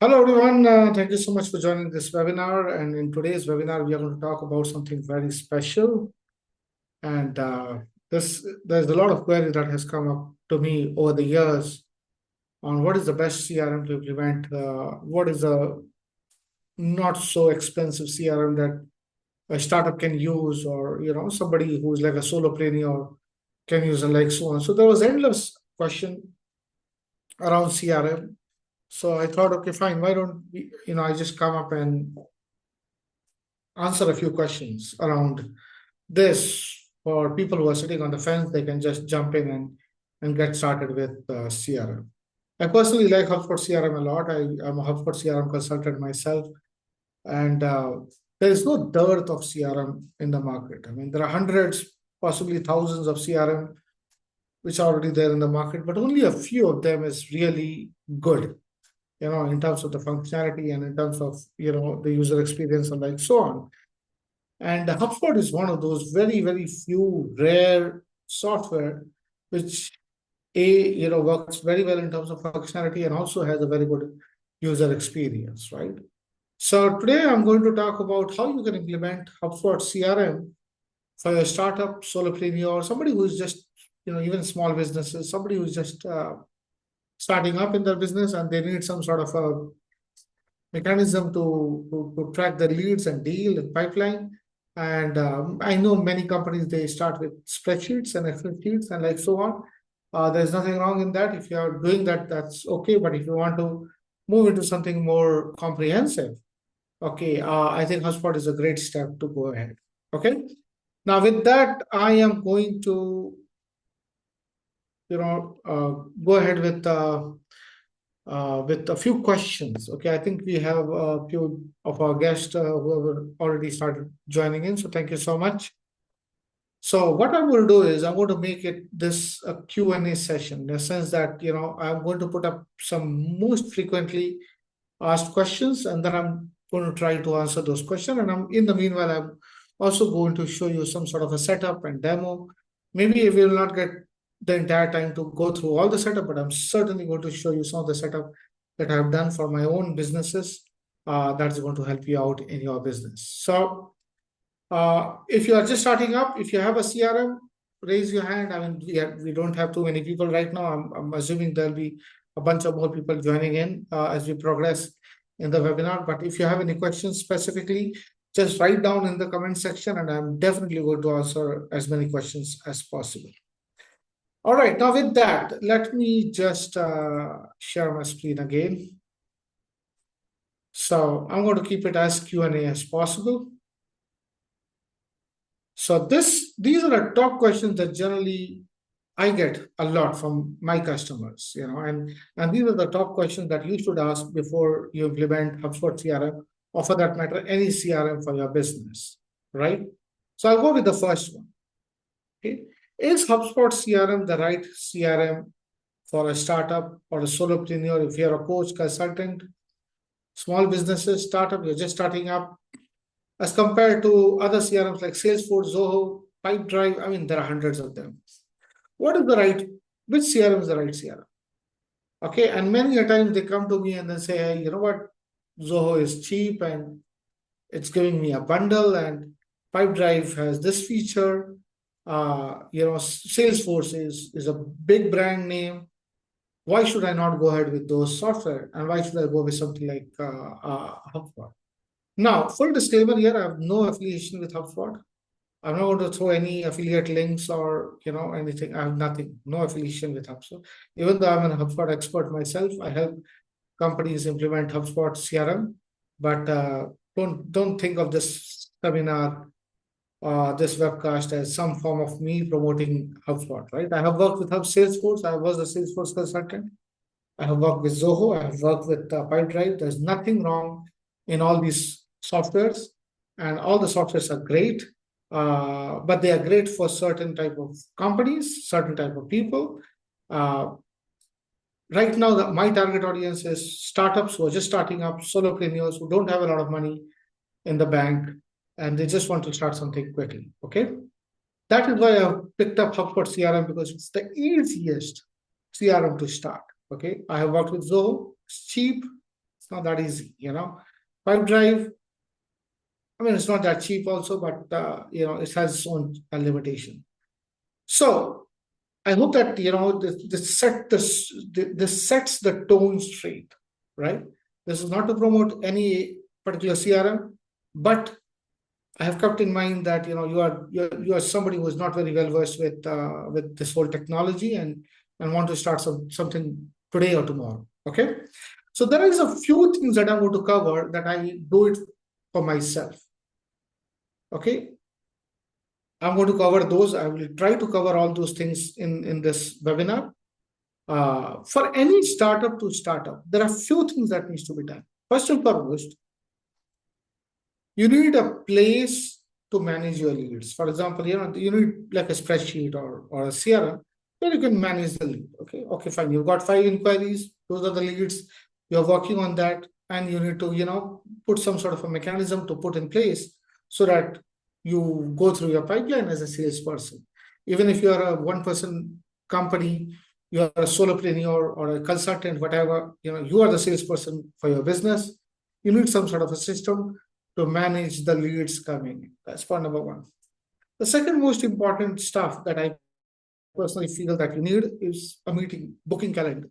Hello, everyone. Thank you so much for joining this webinar. And in today's webinar, we are going to talk about something very special. And there's a lot of query that has come up to me over the years on what is the best CRM to implement, what is a not so expensive CRM that a startup can use, or somebody who's like a solopreneur can use, and like so on. So there was endless question around CRM. So I thought, okay, fine. Why don't I just come up and answer a few questions around this for people who are sitting on the fence. They can just jump in and get started with CRM. I personally like HubSpot CRM a lot. I'm a HubSpot CRM consultant myself, and there is no dearth of CRM in the market. I mean, there are hundreds, possibly thousands of CRM which are already there in the market, but only a few of them is really good, in terms of the functionality and in terms of, the user experience and like so on. And HubSpot is one of those very, very few rare software which works very well in terms of functionality and also has a very good user experience, right? So today I'm going to talk about how you can implement HubSpot CRM for your startup, solopreneur, somebody who's just, even small businesses, somebody who's just starting up in their business and they need some sort of a mechanism to track the leads and deal and pipeline. And I know many companies, they start with spreadsheets and Excel sheets and like so on. There's nothing wrong in that. If you are doing that, that's okay. But if you want to move into something more comprehensive, okay, I think HubSpot is a great step to go ahead. Okay. Now with that, I am going to, go ahead with a few questions. Okay, I think we have a few of our guests who have already started joining in. So thank you so much. So what I'm going to do is I'm going to make it this a Q&A session, in the sense that, I'm going to put up some most frequently asked questions, and then I'm going to try to answer those questions. And in the meanwhile, I'm also going to show you some sort of a setup and demo. Maybe we will not get the entire time to go through all the setup, but I'm certainly going to show you some of the setup that I've done for my own businesses. That's going to help you out in your business. So if you are just starting up, if you have a CRM, raise your hand. I mean, we don't have too many people right now. I'm assuming there'll be a bunch of more people joining in as we progress in the webinar. But if you have any questions specifically, just write down in the comment section, and I'm definitely going to answer as many questions as possible. All right, now with that, let me just share my screen again. So I'm going to keep it as Q&A as possible. So these are the top questions that generally I get a lot from my customers, and these are the top questions that you should ask before you implement HubSpot CRM, or for that matter, any CRM for your business, right? So I'll go with the first one. Okay. Is HubSpot CRM the right CRM for a startup or a solopreneur? If you're a coach, consultant, small businesses, startup, you're just starting up, as compared to other CRMs like Salesforce, Zoho, Pipedrive. I mean, there are hundreds of them. Which CRM is the right CRM? Okay, and many a times they come to me and they say, hey, you know what, Zoho is cheap and it's giving me a bundle, and Pipedrive has this feature. Salesforce is a big brand name. Why should I not go ahead with those software? And why should I go with something like HubSpot? Now, full disclaimer here, I have no affiliation with HubSpot. I'm not going to throw any affiliate links or anything. I have nothing, no affiliation with HubSpot. Even though I'm a HubSpot expert myself, I help companies implement HubSpot CRM. But don't think of this seminar, this webcast, as some form of me promoting HubSpot, right? I have worked with Salesforce. I was a Salesforce consultant. I have worked with Zoho. I have worked with Pipedrive. There's nothing wrong in all these softwares, and all the softwares are great. But they are great for certain type of companies, certain type of people. Right now, my target audience is startups who are just starting up, solopreneurs who don't have a lot of money in the bank, and they just want to start something quickly. Okay, that is why I've picked up HubSpot CRM, because it's the easiest CRM to start. Okay, I have worked with Zoho. It's cheap, It's not that easy, Pipe drive, I mean, it's not that cheap also, but it has its own limitation. So I hope that this sets the tone straight, right? This is not to promote any particular CRM, but I have kept in mind that you are somebody who is not very well versed with this whole technology and want to start something today or tomorrow. Okay, so there is a few things that I'm going to cover that I do it for myself. Okay, I'm going to cover those. I will try to cover all those things in this webinar. For any startup to startup, there are few things that needs to be done. First and foremost, you need a place to manage your leads. For example, you need like a spreadsheet or a CRM where you can manage the lead. Okay, fine. You've got 5 inquiries. Those are the leads. You're working on that, and you need to put some sort of a mechanism to put in place so that you go through your pipeline as a salesperson. Even if you are a one-person company, you are a solopreneur or a consultant, whatever, you are the salesperson for your business. You need some sort of a system to manage the leads coming. That's point number one. The second most important stuff that I personally feel that you need is a meeting, booking calendar.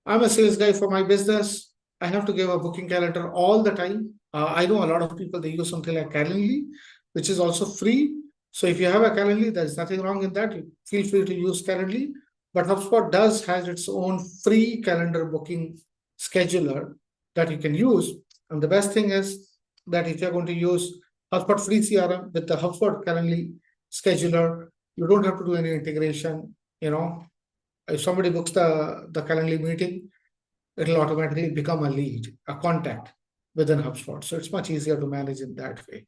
I'm a sales guy for my business. I have to give a booking calendar all the time. I know a lot of people, they use something like Calendly, which is also free. So if you have a Calendly, there's nothing wrong in that. You feel free to use Calendly. But HubSpot has its own free calendar booking scheduler that you can use. And the best thing is that if you're going to use HubSpot free CRM with the HubSpot Calendly scheduler, you don't have to do any integration. If somebody books the Calendly meeting, it'll automatically become a lead, a contact within HubSpot. So it's much easier to manage in that way,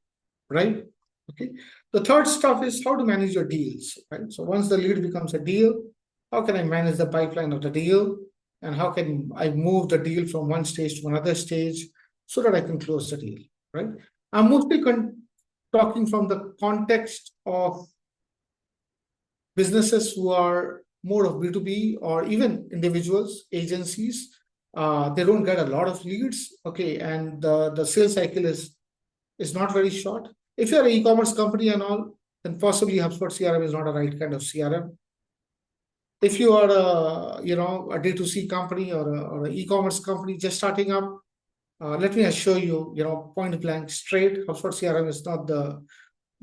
right? Okay. The third stuff is how to manage your deals, right? So once the lead becomes a deal, how can I manage the pipeline of the deal? And how can I move the deal from one stage to another stage so that I can close the deal, right? I'm mostly talking from the context of businesses who are more of B2B or even individuals, agencies. They don't get a lot of leads, okay, and the sales cycle is not very short. If you're an e-commerce company and all, then possibly HubSpot CRM is not a right kind of CRM. If you are a D2C company or an e-commerce company just starting up, let me assure you, point blank straight, HubSpot CRM is not the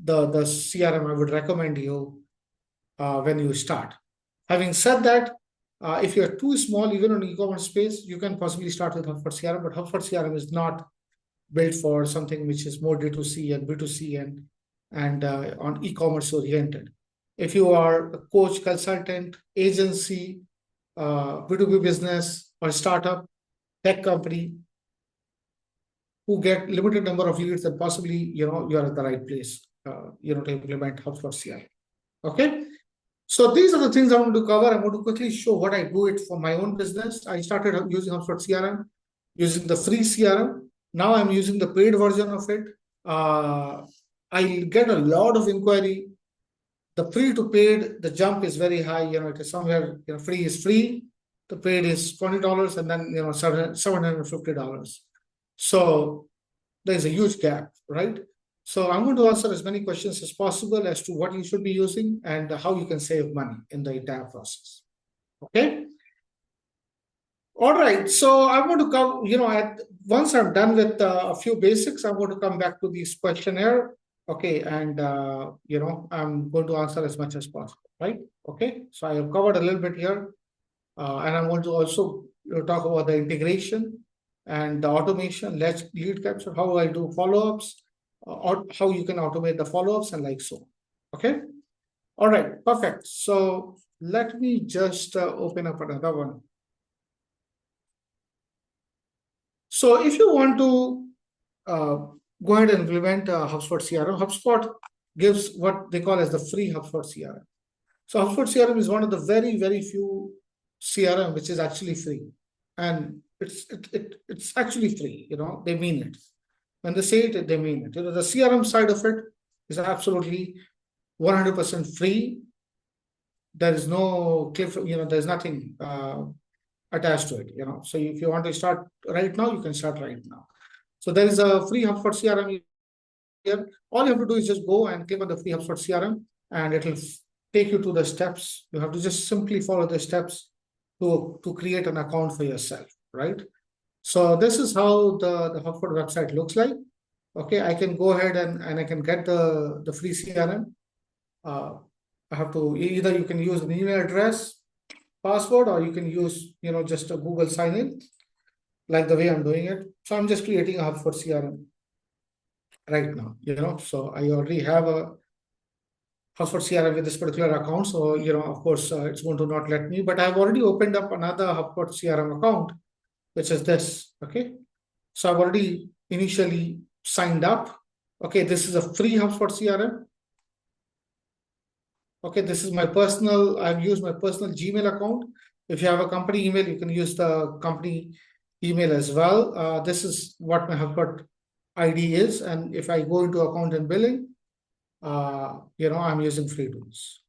CRM I would recommend you when you start. Having said that, if you're too small, even in e-commerce space, you can possibly start with HubSpot CRM, but HubSpot CRM is not built for something which is more D2C and B2C and on e-commerce oriented. If you are a coach, consultant, agency, B2B business, or startup, tech company who get limited number of leads, then possibly you're at the right place to implement HubSpot CRM. Okay. So these are the things I want to cover. I'm going to quickly show what I do it for my own business. I started using HubSpot CRM, using the free CRM. Now I'm using the paid version of it. I get a lot of inquiry. The free to paid, the jump is very high. It is somewhere, free is free. The paid is $20 and then, $750. So there's a huge gap, right? So I'm going to answer as many questions as possible as to what you should be using and how you can save money in the entire process. Okay. All right. So I'm going to come, once I'm done with a few basics, I'm going to come back to this questionnaire. Okay. And, I'm going to answer as much as possible, right? Okay. So I have covered a little bit here. And I'm going to also talk about the integration and the automation, lead capture, how I do follow-ups, or how you can automate the follow-ups and like so. Okay. All right. Perfect. So let me just open up another one. So if you want to go ahead and implement HubSpot CRM, HubSpot gives what they call as the free HubSpot CRM. So HubSpot CRM is one of the very, very few CRM which is actually free. And it's actually free, they mean it. When they say it, they mean it. The CRM side of it is absolutely 100% free. There is no cliff, there's nothing attached to it. So if you want to start right now, you can start right now. So there is a free HubSpot CRM here. All you have to do is just go and click on the free HubSpot CRM, and it will take you to the steps. You have to just simply follow the steps to create an account for yourself, right? So this is how the HubSpot website looks like. Okay, I can go ahead and I can get the free CRM. I have to either you can use an email address, password, or you can use just a Google sign in, like the way I'm doing it. So I'm just creating a HubSpot CRM right now. So I already have a HubSpot CRM with this particular account. So of course, it's going to not let me, but I've already opened up another HubSpot CRM account, which is this. Okay, so I've already initially signed up. Okay, this is a free HubSpot CRM. Okay, this is my personal, I've used my personal Gmail account. If you have a company email, you can use the company email as well. This is what my HubSpot ID is. And if I go into account and billing, I'm using free tools,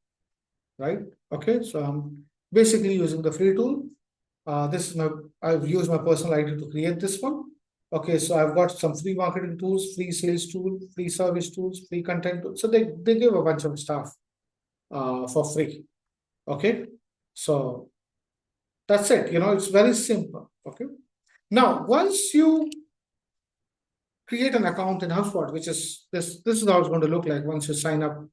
right? Okay, so I'm basically using the free tool. I've used my personal ID to create this one. Okay, so I've got some free marketing tools, free sales tool, free service tools, free content tools. So they give a bunch of stuff for free. Okay, so that's it. It's very simple. Okay, now once you create an account in HubSpot, which is this is how it's going to look like once you sign up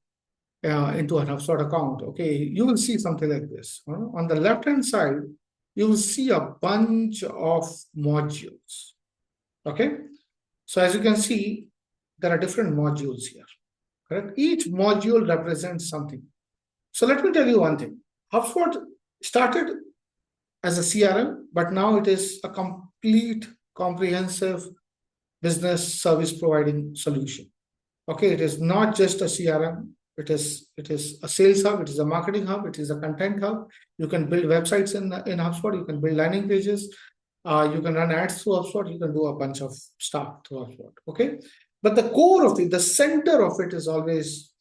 into a HubSpot account. Okay, you will see something like this. On the left hand side, you will see a bunch of modules. Okay, so as you can see, there are different modules here. Correct? Each module represents something. So let me tell you one thing. HubSpot started as a CRM, but now it is a complete, comprehensive business service providing solution. Okay, it is not just a CRM. It is a sales hub. It is a marketing hub. It is a content hub. You can build websites in HubSpot. You can build landing pages. You can run ads through HubSpot. You can do a bunch of stuff through HubSpot. Okay, but the core of it, the center of it, is always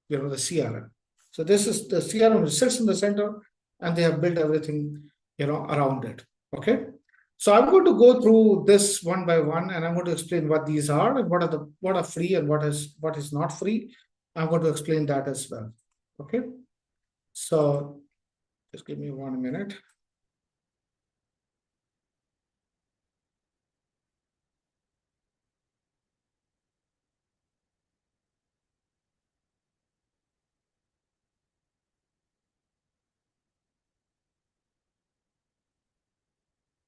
the CRM. So this is the CRM which sits in the center, and they have built everything around it. Okay, so I'm going to go through this one by one, and I'm going to explain what these are and what are free and what is not free. I'm going to explain that as well. Okay, so just give me 1 minute.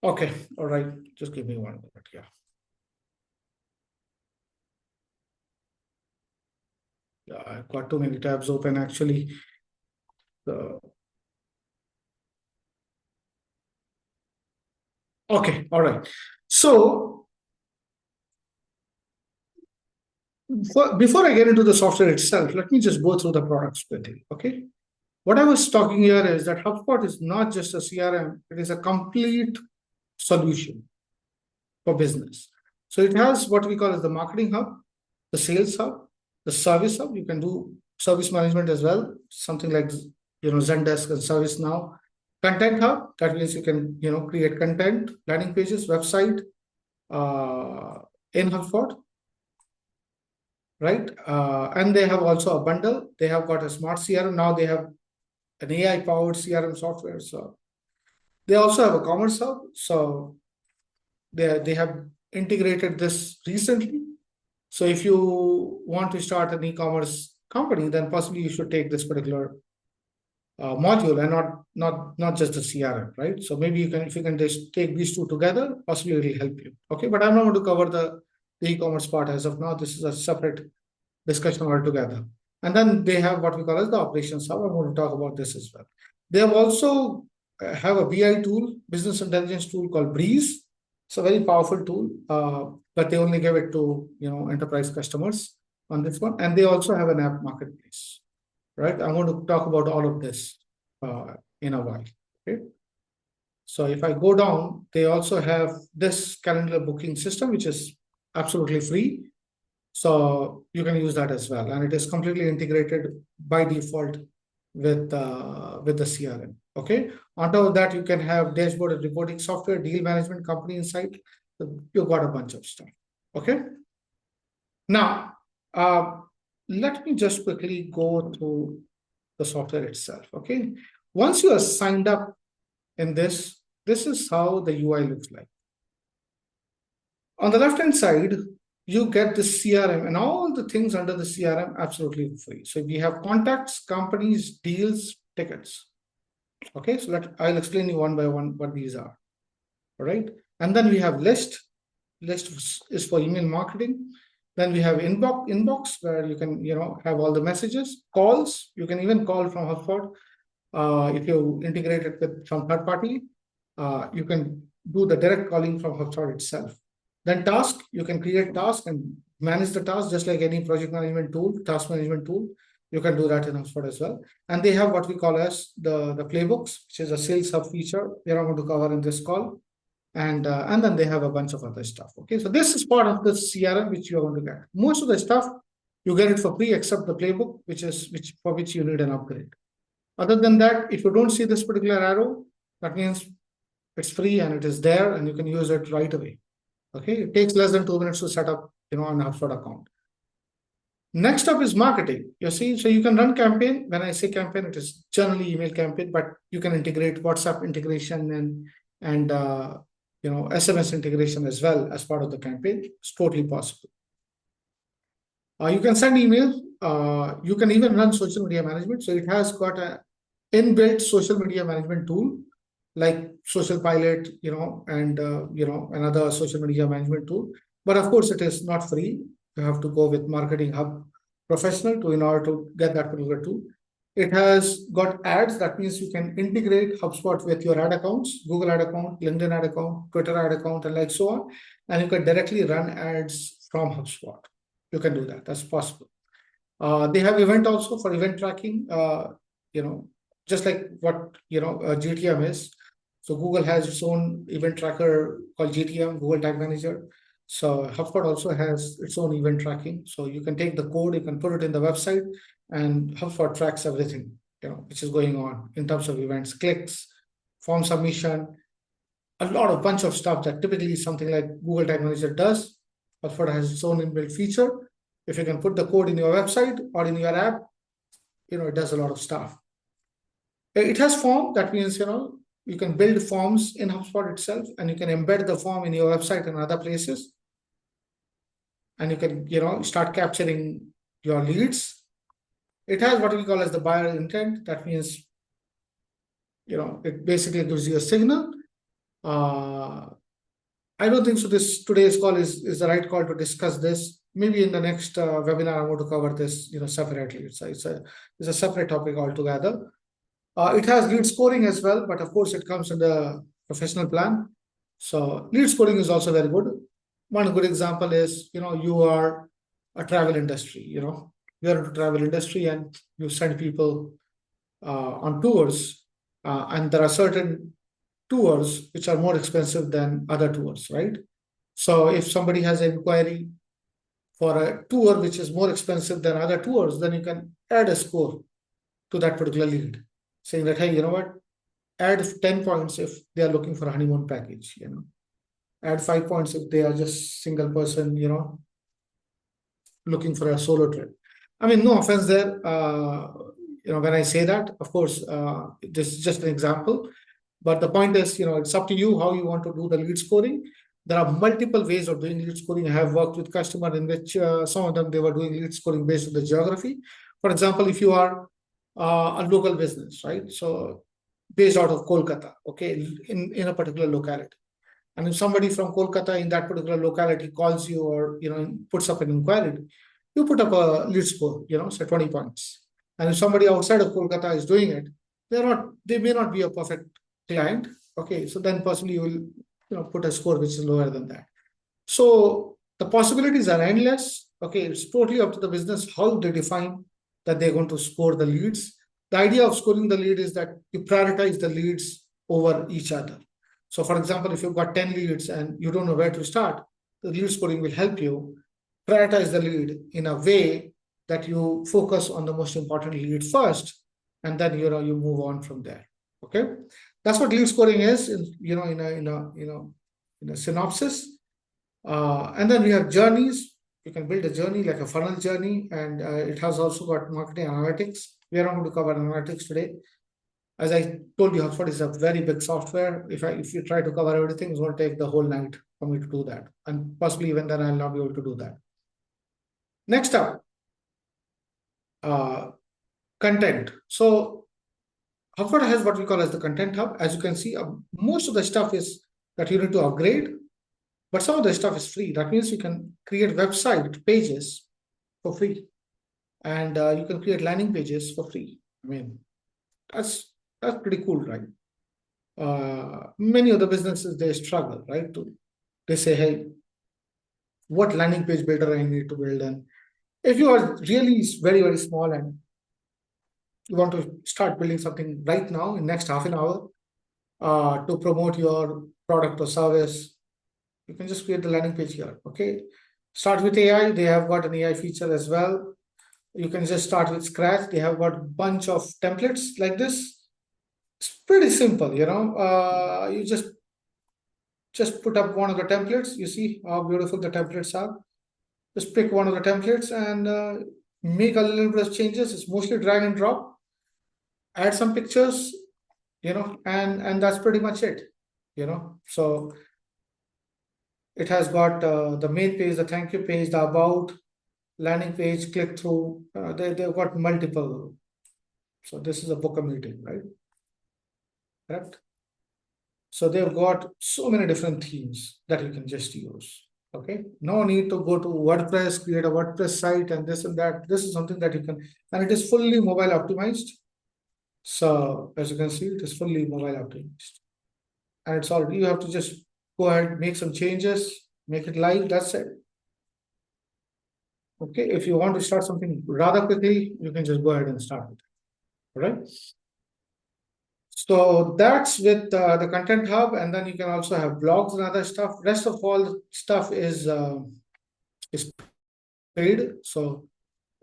Okay, all right, just give me 1 minute. Yeah, I've got too many tabs open actually. Okay, all right. So before I get into the software itself, let me just go through the products quickly. Okay, what I was talking here is that HubSpot is not just a CRM; it is a complete solution for business. So it has what we call as the marketing hub, the sales hub, the service hub. You can do service management as well, something like Zendesk and ServiceNow. Content hub, that means you can create content, landing pages, website in HubSpot, right? And they have also a bundle. They have got a smart CRM. Now they have an AI powered CRM software. So they also have a commerce hub. So they have integrated this recently. So if you want to start an e-commerce company, then possibly you should take this particular module and not just the CRM, right? So maybe if you can just take these two together, possibly it will help you. Okay, but I'm not going to cover the e-commerce part as of now. This is a separate discussion altogether. And then they have what we call as the operations hub. I'm going to talk about this as well. They have also have a BI tool, business intelligence tool called Breeze. It's a very powerful tool, but they only give it to enterprise customers on this one. And they also have an app marketplace, right? I'm going to talk about all of this in a while. Okay. So if I go down, they also have this calendar booking system, which is absolutely free. So you can use that as well, and it is completely integrated by default with the CRM. Okay. On top of that, you can have dashboard and reporting software, deal management, company insight. So you've got a bunch of stuff. Okay. Now, let me just quickly go through the software itself. Okay. Once you are signed up in this is how the UI looks like. On the left-hand side, you get the CRM and all the things under the CRM absolutely free. So we have contacts, companies, deals, tickets. Okay, so I'll explain you one by one what these are. All right, and then we have list. List is for email marketing. Then we have inbox where you can have all the messages, calls. You can even call from HubSpot. If you integrate it with some third party, you can do the direct calling from HubSpot itself. Then task, you can create task and manage the task just like any project management tool, task management tool. You can do that in HubSpot as well. And they have what we call as the playbooks, which is a sales hub feature we are not going to cover in this call. And then they have a bunch of other stuff. Okay, so this is part of the CRM which you are going to get. Most of the stuff you get it for free except the playbook, for which you need an upgrade. Other than that, if you don't see this particular arrow, that means it's free and it is there and you can use it right away. Okay, it takes less than 2 minutes to set up, an HubSpot account. Next up is marketing. You see, so you can run campaign. When I say campaign, it is generally email campaign, but you can integrate WhatsApp integration and SMS integration as well as part of the campaign. It's totally possible. You can send email. You can even run social media management. So it has got a inbuilt social media management tool like Social Pilot, and another social media management tool. But of course, it is not free. You have to go with Marketing Hub Professional in order to get that particular tool. It has got ads. That means you can integrate HubSpot with your ad accounts, Google ad account, LinkedIn ad account, Twitter ad account, and like so on. And you can directly run ads from HubSpot. You can do that. That's possible. They have event also for event tracking, just like what, GTM is. So Google has its own event tracker called GTM, Google Tag Manager. So HubSpot also has its own event tracking. So you can take the code, you can put it in the website, and HubSpot tracks everything, which is going on in terms of events, clicks, form submission, a bunch of stuff that typically something like Google Tag Manager does. HubSpot has its own inbuilt feature. If you can put the code in your website or in your app, it does a lot of stuff. It has form. That means, you can build forms in HubSpot itself, and you can embed the form in your website and other places. And you can, start capturing your leads. It has what we call as the buyer intent. That means, it basically gives you a signal. I don't think so. Today's call is the right call to discuss this. Maybe in the next webinar, I'm going to cover this, separately. It's a separate topic altogether. It has lead scoring as well, but of course it comes in the professional plan. So lead scoring is also very good. One good example is, you are a travel industry, you're in the travel industry and you send people on tours, and there are certain tours which are more expensive than other tours, right? So if somebody has an inquiry for a tour which is more expensive than other tours, then you can add a score to that particular lead, saying that, hey, you know what, add 10 points if they are looking for a honeymoon package, add 5 points if they are just single person, looking for a solo trip. I mean, no offense there. When I say that, of course, this is just an example. But the point is, it's up to you how you want to do the lead scoring. There are multiple ways of doing lead scoring. I have worked with customers in which some of them, they were doing lead scoring based on the geography. For example, if you are a local business, right? So based out of Kolkata, okay, in a particular locality. And if somebody from Kolkata in that particular locality calls you or, puts up an inquiry, you put up a lead score, say 20 points. And if somebody outside of Kolkata is doing it, they may not be a perfect client. Okay, so then possibly you will, put a score which is lower than that. So the possibilities are endless. Okay, it's totally up to the business how they define that they're going to score the leads. The idea of scoring the lead is that you prioritize the leads over each other. So for example, if you've got 10 leads and you don't know where to start, the lead scoring will help you prioritize the lead in a way that you focus on the most important lead first, and then you move on from there. Okay. That's what lead scoring is, in a synopsis. And then we have journeys. You can build a journey like a funnel journey, and it has also got marketing analytics. We are not going to cover analytics today. As I told you, HubSpot is a very big software. If you try to cover everything, it's going to take the whole night for me to do that, and possibly even then I'll not be able to do that. Next up, content. So HubSpot has what we call as the content hub. As you can see, most of the stuff is that you need to upgrade, but some of the stuff is free. That means you can create website pages for free, and you can create landing pages for free. I mean, that's pretty cool, right? Many of the businesses, they struggle, right? They say, hey, what landing page builder I need to build? And if you are really very, very small and you want to start building something right now in next half an hour to promote your product or service, you can just create the landing page here. Okay. Start with AI. They have got an AI feature as well. You can just start with scratch. They have got a bunch of templates like this. It's pretty simple, you just put up one of the templates. You see how beautiful the templates are. Just pick one of the templates and make a little bit of changes. It's mostly drag and drop. Add some pictures, and that's pretty much it, So it has got the main page, the thank you page, the about, landing page, click through. They've got multiple. So this is a book a meeting, right? Correct. So they've got so many different themes that you can just use. Okay, no need to go to WordPress, create a WordPress site and this and that. This is something that you can, and it is fully mobile optimized. So as you can see, it is fully mobile optimized. And it's already, you have to just go ahead, make some changes, make it live, that's it. Okay, if you want to start something rather quickly, you can just go ahead and start it. All right. So that's with the content hub, and then you can also have blogs and other stuff. Rest of all stuff is paid. So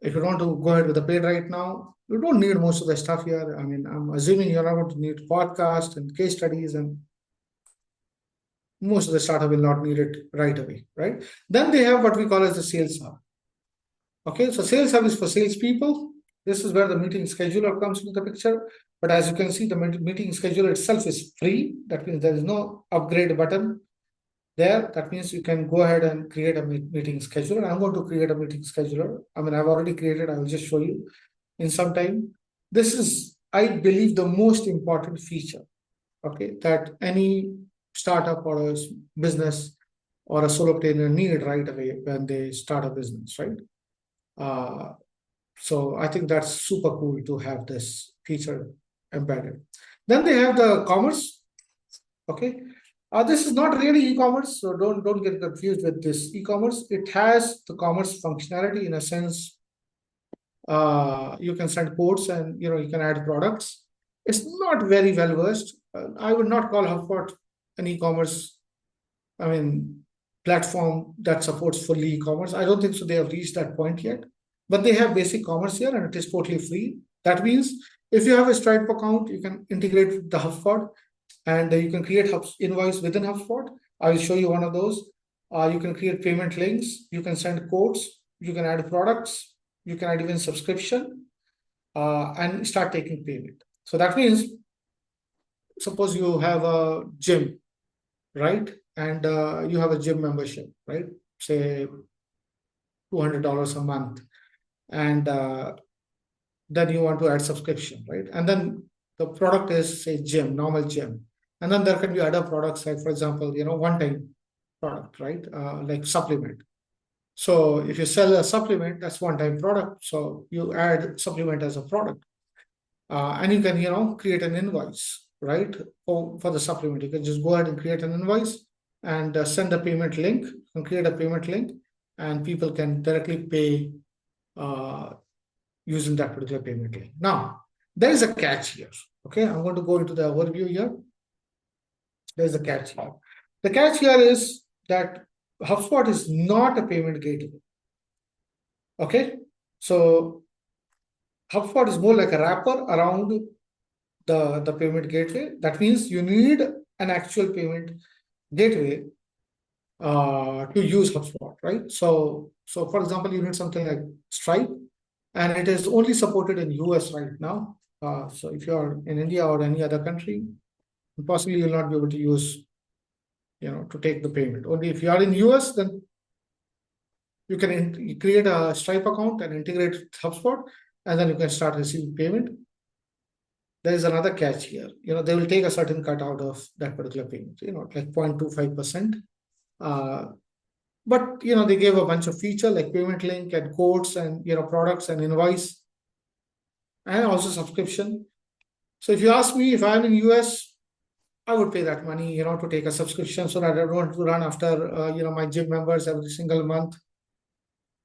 if you want to go ahead with the paid right now, you don't need most of the stuff here. I mean, I'm assuming you're not going to need podcasts and case studies, and most of the startup will not need it right away, right? Then they have what we call as the sales hub. Okay, so sales hub is for salespeople. This is where the meeting scheduler comes into the picture. But as you can see, the meeting scheduler itself is free. That means there is no upgrade button there. That means you can go ahead and create a meeting scheduler. I'm going to create a meeting scheduler. I mean, I've already created. I will just show you in some time. This is, I believe, the most important feature, okay, that any startup or a business or a solopreneur need right away when they start a business, right? So I think that's super cool to have this feature embedded. Then they have the commerce. Okay. This is not really e-commerce, so don't get confused with this e-commerce. It has the commerce functionality in a sense. You can send codes and you can add products. It's not very well versed. I would not call HubSpot an e-commerce, I mean, platform that supports fully e-commerce. I don't think so. They have reached that point yet. But they have basic commerce here, and it is totally free. That means if you have a Stripe account, you can integrate with the HubSpot, and you can create invoice within HubSpot. I will show you one of those. You can create payment links. You can send codes. You can add products. You can add even subscription and start taking payment. So that means, suppose you have a gym, right? And you have a gym membership, right? Say $200 a month. And then you want to add subscription, right? And then the product is, say, gym, normal gym. And then there can be other products, like, for example, one-time product, right? Like supplement. So if you sell a supplement, that's one-time product. So you add supplement as a product. And you can, create an invoice, right? For the supplement. You can just go ahead and create an invoice and send a payment link. You can create a payment link, and people can directly pay using that particular payment link. Now, there is a catch here. Okay, I'm going to go into the overview here. There's a catch here. The catch here is that HubSpot is not a payment gateway. Okay, so HubSpot is more like a wrapper around the payment gateway. That means you need an actual payment gateway to use HubSpot, right? So for example, you need something like Stripe, and it is only supported in US right now. So if you are in India or any other country, possibly you'll not be able to use, to take the payment. Only if you are in US, then you can you create a Stripe account and integrate with HubSpot, and then you can start receiving payment. There is another catch here. They will take a certain cut out of that particular payment, like 0.25%. But they gave a bunch of feature like payment link and codes and products and invoice and also subscription. So if you ask me, if I'm in US, I would pay that money, to take a subscription so that I don't have to run after my gym members every single month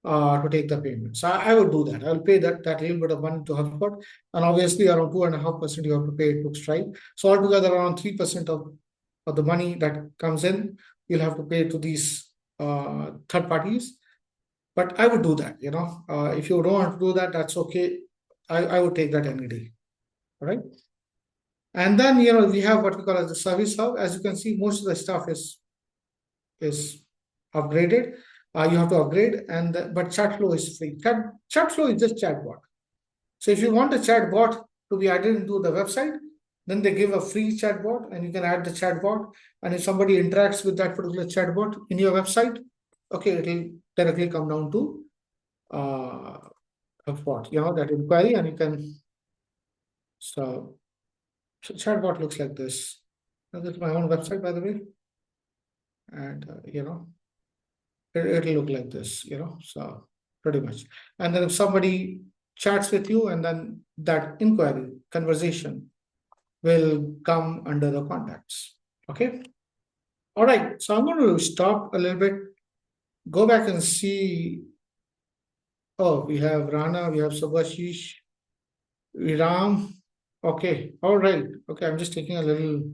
to take the payment. So I would do that. I will pay that little bit of money to HubSpot, and obviously around 2.5% you have to pay to Stripe. So altogether around 3% of the money that comes in, you'll have to pay to these third parties. But I would do that. If you don't want to do that, that's okay. I would take that any day. All right. And then we have what we call as the service hub. As you can see, most of the stuff is upgraded. You have to upgrade, but Chatflow is free. Chatflow is just chatbot. So if you want a chatbot to be added into the website, then they give a free chatbot, and you can add the chatbot. And if somebody interacts with that particular chatbot in your website, okay, it will directly come down to HubSpot, that inquiry, and you can. So chatbot looks like this. Now, this is my own website, by the way, and it'll look like this, so pretty much. And then if somebody chats with you, and then that inquiry conversation will come under the contacts. Okay. All right. So I'm going to stop a little bit, go back and see. Oh, we have Rana, we have Subhashish, Ram. Okay. All right. Okay. I'm just taking a little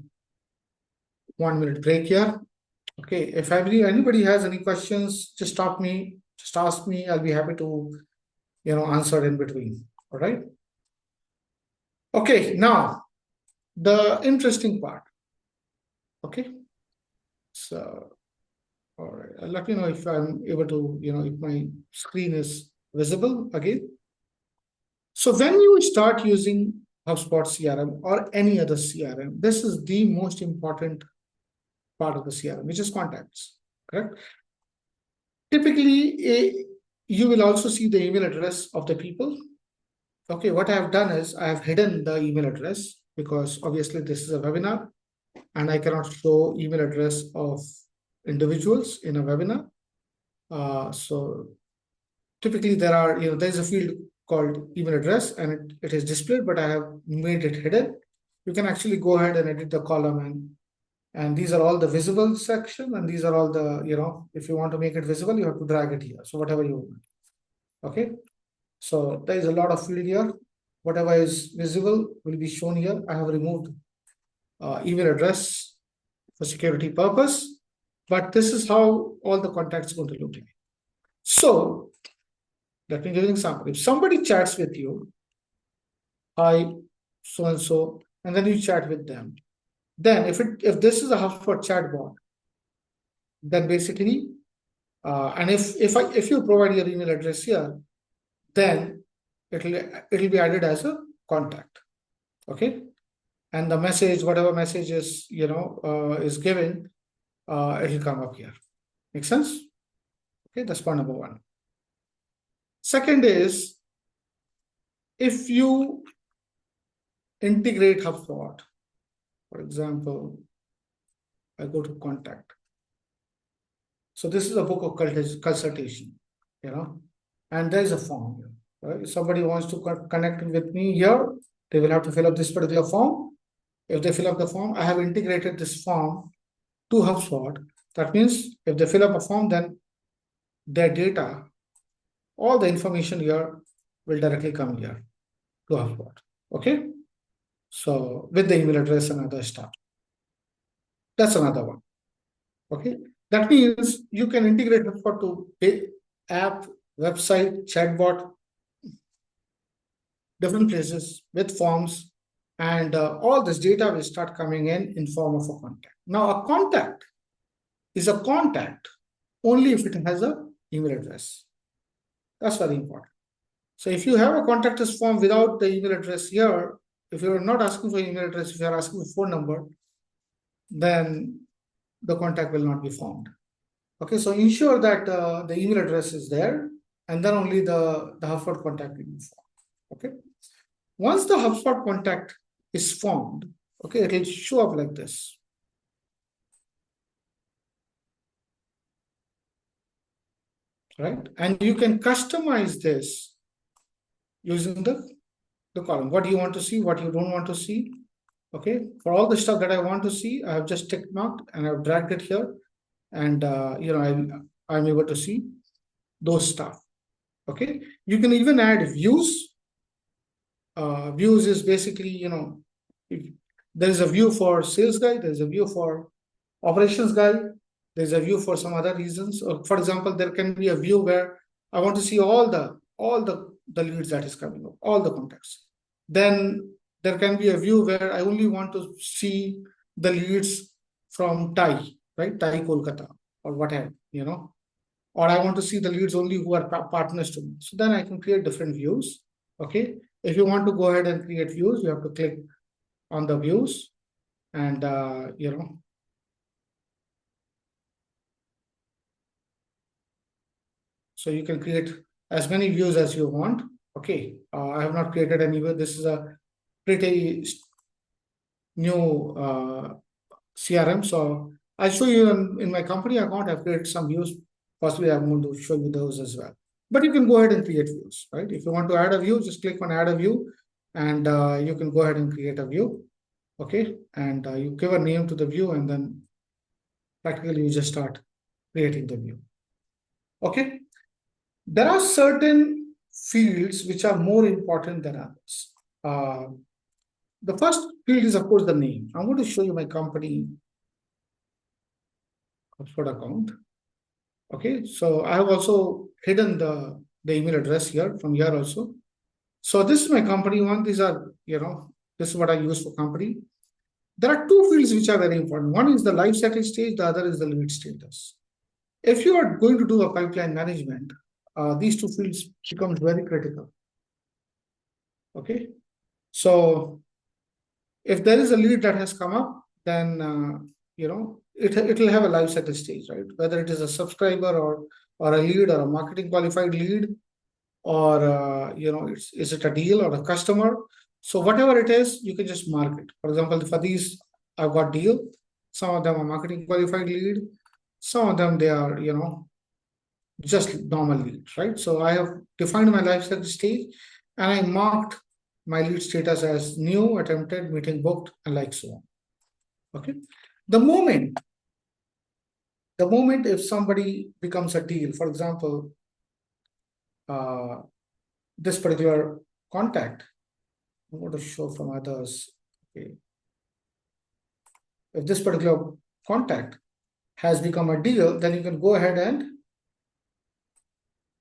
1-minute break here. Okay. If anybody has any questions, just stop me, just ask me. I'll be happy to, answer in between. All right. Okay. Now, the interesting part. Okay. So, all right. Let me know if I'm able to, if my screen is visible again. So when you start using HubSpot CRM or any other CRM, this is the most important part of the CRM, which is contacts, correct? Typically, you will also see the email address of the people. Okay, what I have done is I have hidden the email address because obviously this is a webinar and I cannot show email address of individuals in a webinar. So typically there's a field called email address and it is displayed, but I have made it hidden. You can actually go ahead and edit the column and these are all the visible section, and these are all the, if you want to make it visible, you have to drag it here. So whatever you want. Okay. So there is a lot of field here. Whatever is visible will be shown here. I have removed email address for security purpose, but this is how all the contacts are going to look like. So let me give you an example. If somebody chats with you, hi, so-and-so, and then you chat with them, then if this is a HubSpot chatbot, then basically, and if you provide your email address here, then it'll be added as a contact. Okay, and the message, whatever message is is given, it'll come up here. Make sense? Okay, that's point number one. Second is, if you integrate HubSpot, for example, I go to contact. So this is a book of consultation, and there is a form here. Right? If somebody wants to connect with me here, they will have to fill up this particular form. If they fill up the form, I have integrated this form to HubSpot. That means if they fill up a form, then their data, all the information here will directly come here to HubSpot. Okay. So with the email address and other stuff. That's another one. Okay. That means you can integrate HubSpot to app, website, chatbot, different places with forms, And all this data will start coming in form of a contact. Now, a contact is a contact only if it has a email address. That's very important. So if you have a contact us form without the email address here, if you're not asking for email address, if you're asking for phone number, then the contact will not be formed. Okay, so ensure that the email address is there, and then only the HubSpot contact will be formed. Okay, once the HubSpot contact is formed, okay, it will show up like this. Right, and you can customize this using the column. What do you want to see, what you don't want to see. Okay, for all the stuff that I want to see, I have just tick marked and I've dragged it here, and I'm able to see those stuff. Okay, you can even add views. Views is basically, there's a view for sales guy, there's a view for operations guy, there's a view for some other reasons. For example, there can be a view where I want to see all the leads that is coming up, all the contacts. Then there can be a view where I only want to see the leads from Thai, right? Thai Kolkata or whatever, or I want to see the leads only who are partners to me. So then I can create different views. Okay. If you want to go ahead and create views, you have to click on the views, and so you can create as many views as you want. Okay, I have not created any view. This is a pretty new CRM, so I'll show you in my company account. I've created some views. Possibly I'm going to show you those as well. But you can go ahead and create views, right? If you want to add a view, just click on add a view, and you can go ahead and create a view. Okay, and you give a name to the view, and then practically you just start creating the view. Okay, there are certain fields which are more important than others. The first field is, of course, the name. I'm going to show you my company HubSpot account. Okay, so I have also hidden the email address here from here also. So this is my company one. These are, this is what I use for company. There are two fields which are very important. One is the life cycle stage, the other is the lead status. If you are going to do a pipeline management, these two fields become very critical. Okay, so if there is a lead that has come up, then it will have a life cycle stage, right? Whether it is a subscriber or a lead or a marketing qualified lead, or is it a deal or a customer? So whatever it is, you can just mark it. For example, for these, I've got deal. Some of them are marketing qualified lead. Some of them, they are, just normal leads, right? So I have defined my life cycle stage, and I marked my lead status as new, attempted, meeting booked, and like so on. Okay. The moment if somebody becomes a deal, for example, this particular contact, I'm going to show from others. Okay. If this particular contact has become a deal, then you can go ahead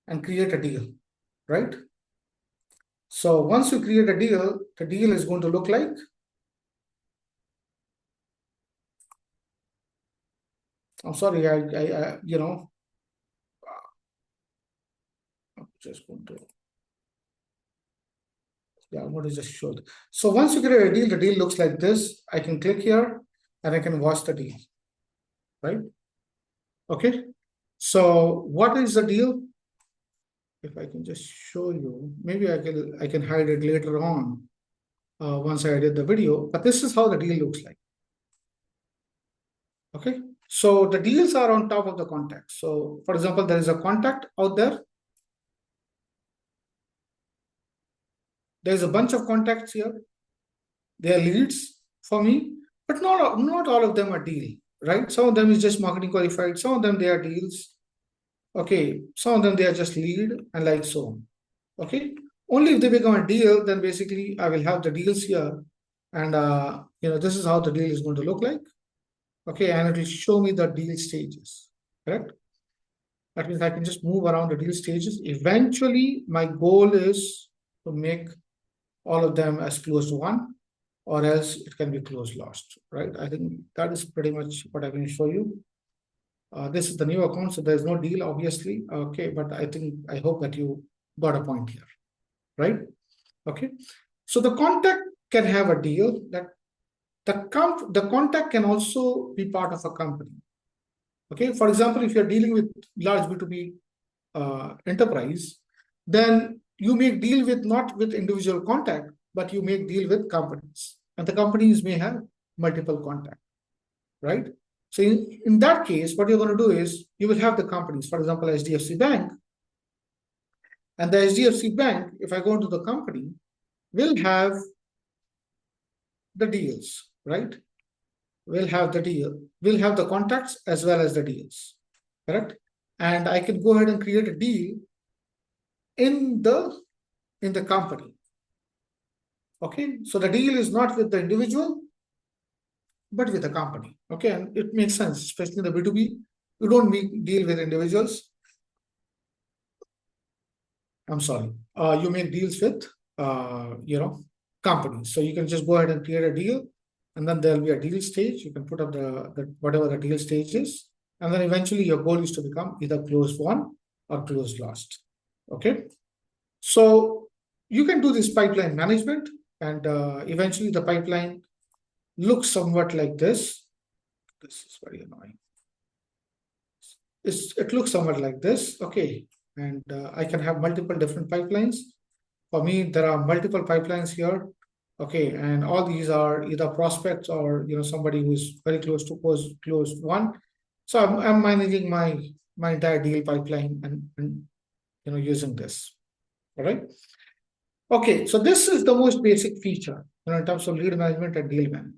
and create a deal, right? So once you create a deal, the deal is going to look like, I'm sorry, I'm just going to, I'm going to just show it. So once you create a deal, the deal looks like this. I can click here and I can watch the deal, right? Okay. So what is the deal? If I can just show you, maybe I can hide it later on once I edit the video, but this is how the deal looks like. Okay. So the deals are on top of the contact. So for example, there is a contact out there. There's a bunch of contacts here. They are leads for me, but not all of them are deal, right? Some of them is just marketing qualified. Some of them, they are deals. Okay. Some of them, they are just lead, and like so on. Okay. Only if they become a deal, then basically I will have the deals here. And, this is how the deal is going to look like. Okay. And it will show me the deal stages, correct? That means I can just move around the deal stages. Eventually, my goal is to make all of them as close to one. or else it can be close lost, right? I think that is pretty much what I can show you. This is the new account, so there's no deal, obviously. Okay, but I hope that you got a point here, right? Okay, so the contact can have a deal that the contact can also be part of a company. Okay, for example, if you're dealing with large B2B enterprise, then you make deal with not with individual contact, but you make deal with companies, and the companies may have multiple contact, right? So in that case, what you're going to do is you will have the companies, for example, HDFC Bank, and the HDFC Bank, if I go into the company, will have the deals, right? We'll have the deal, we'll have the contacts as well as the deals, correct? And I can go ahead and create a deal in the company. Okay, so the deal is not with the individual, but with the company. Okay, and it makes sense, especially in the B2B. You don't deal with individuals. I'm sorry. You make deals with companies. So you can just go ahead and create a deal, and then there'll be a deal stage. You can put up the whatever the deal stage is, and then eventually your goal is to become either closed won or closed lost. Okay, so you can do this pipeline management, and eventually the pipeline looks somewhat like this. This is very annoying. It looks somewhat like this. Okay, and I can have multiple different pipelines. For me, there are multiple pipelines here. Okay, and all these are either prospects or somebody who's very close to close one. So I'm managing my entire deal pipeline and using this. All right. Okay, so this is the most basic feature in terms of lead management and deal management.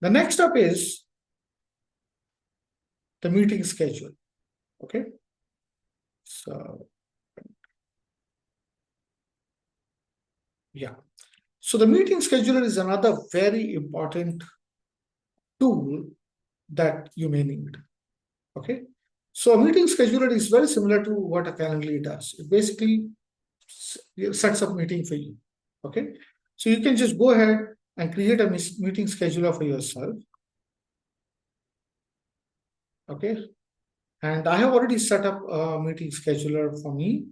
The next step is the meeting schedule. Okay, so yeah, so the meeting scheduler is another very important tool that you may need. Okay, so a meeting scheduler is very similar to what a Calendly does. It basically sets up meeting for you. Okay, so you can just go ahead and create a meeting scheduler for yourself. Okay, and I have already set up a meeting scheduler for me.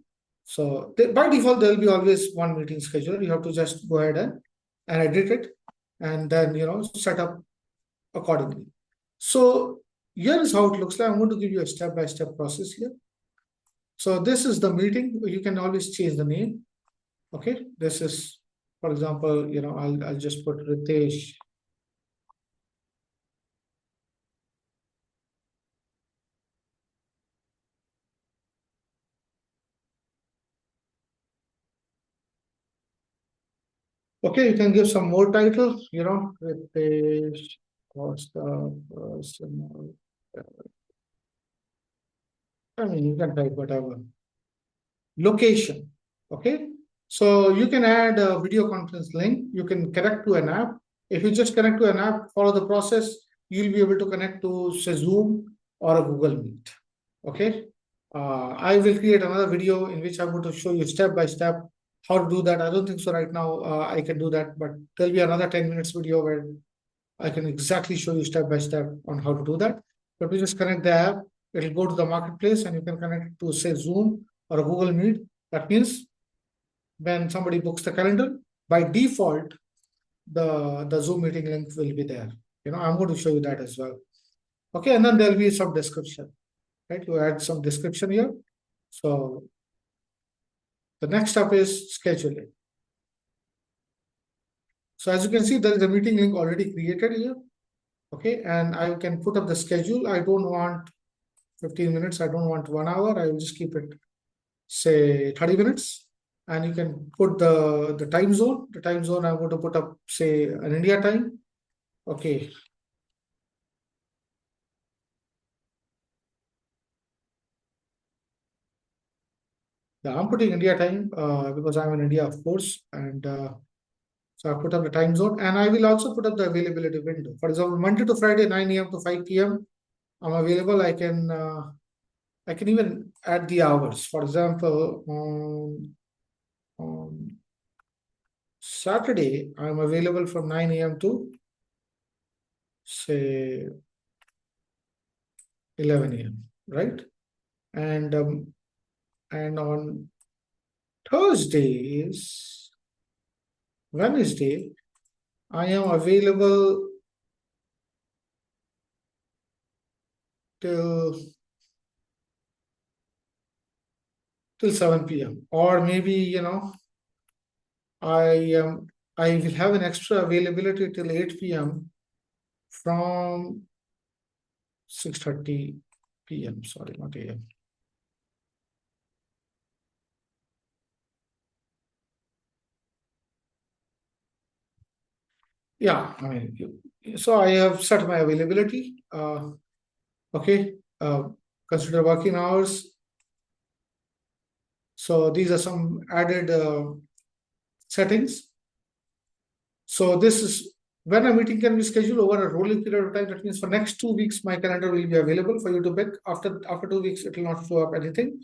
So by default, there will be always one meeting scheduler. You have to just go ahead and edit it, and then set up accordingly. So here is how it looks like. I'm going to give you a step-by-step process here. So this is the meeting. You can always change the name. Okay, this is, for example, I'll just put Ritesh. Okay, you can give some more title, Ritesh was the personal. I mean, you can type whatever. Location. Okay, so you can add a video conference link. You can connect to an app. If you just connect to an app, follow the process, you'll be able to connect to, say, Zoom or a Google Meet. Okay, I will create another video in which I'm going to show you step by step how to do that. I don't think so right now I can do that, but there'll be another 10 minutes video where I can exactly show you step by step on how to do that. But we just connect the app, it'll go to the marketplace, and you can connect it to, say, Zoom or a Google Meet. That means when somebody books the calendar, by default, the Zoom meeting link will be there. I'm going to show you that as well. Okay, and then there'll be some description, right? You add some description here. So the next step is scheduling. So as you can see, there is a meeting link already created here. Okay, and I can put up the schedule. I don't want 15 minutes. I don't want 1 hour. I will just keep it, say, 30 minutes. And you can put the time zone. The time zone I'm going to put up, say, an India time. Okay. Yeah, I'm putting India time because I'm in India, of course. And so I put up the time zone, and I will also put up the availability window. For example, Monday to Friday, 9 a.m. to 5 p.m. I'm available. I can even add the hours. For example, Saturday, I'm available from 9 a.m. to say 11 a.m., right? And on Thursdays, Wednesday, I am available till 7 p.m. Or maybe, I I will have an extra availability till 8 p.m. from 6:30 p.m. Sorry, not a.m. Yeah, I mean, so I have set my availability. Okay, consider working hours. So these are some added settings. So this is when a meeting can be scheduled over a rolling period of time. That means for next 2 weeks, my calendar will be available for you to pick. After 2 weeks, it will not show up anything.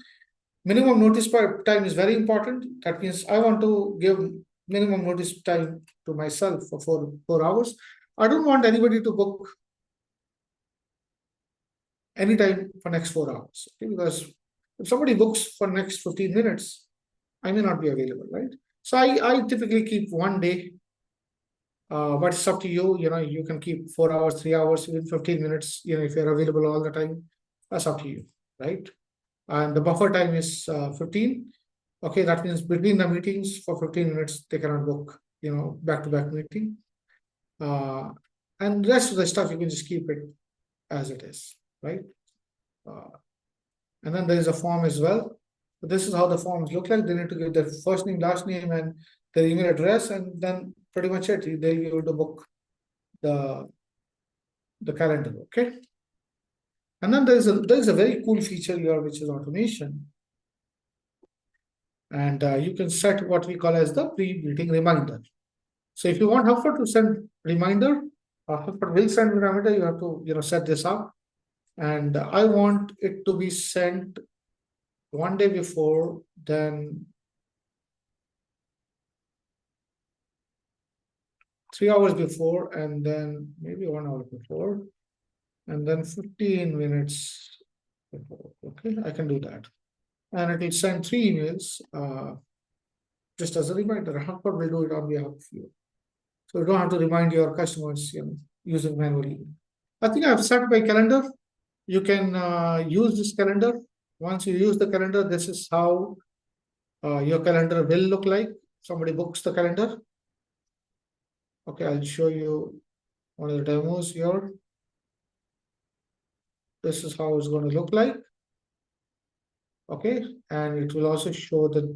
Minimum notice time is very important. That means I want to give minimum notice time to myself for 4 hours. I don't want anybody to book anytime for next 4 hours. Okay? Because if somebody books for next 15 minutes, I may not be available, right? So I typically keep one day, but it's up to you. You can keep 4 hours, 3 hours, even 15 minutes, if you're available all the time. That's up to you, right? And the buffer time is 15. Okay, that means between the meetings for 15 minutes, they cannot book, back-to-back meeting. And the rest of the stuff, you can just keep it as it is, right? And then there is a form as well. So this is how the forms look like. They need to give their first name, last name, and their email address, and then pretty much it. They'll be able to book the calendar, okay? And then there is a very cool feature here, which is automation. And you can set what we call as the pre-meeting reminder. So if you want HubSpot to send reminder, HubSpot will send reminder. You have to set this up, and I want it to be sent one day before, then 3 hours before, and then maybe 1 hour before, and then 15 minutes before. Okay, I can do that, and it will send 3 emails just as a reminder. HubSpot will do it on behalf of you. So you don't have to remind your customers, using manually. I think I've set my calendar. You can use this calendar. Once you use the calendar, this is how your calendar will look like. Somebody books the calendar. Okay, I'll show you one of the demos here. This is how it's going to look like. Okay, and it will also show that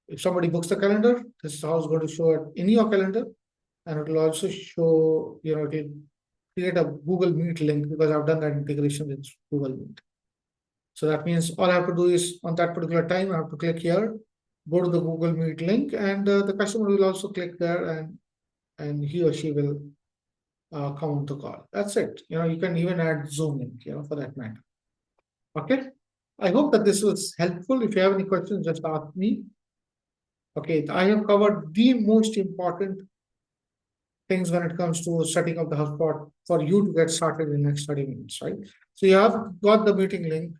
if somebody books the calendar, this is how it's going to show it in your calendar. And it will also show, it will create a Google Meet link, because I've done that integration with Google Meet. So that means all I have to do is on that particular time, I have to click here, go to the Google Meet link, and the customer will also click there, and he or she will come on the call. That's it. You can even add Zoom link, for that matter. Okay. I hope that this was helpful. If you have any questions, just ask me. Okay, I have covered the most important things when it comes to setting up the HubSpot for you to get started in the next 30 minutes, right? So you have got the meeting link.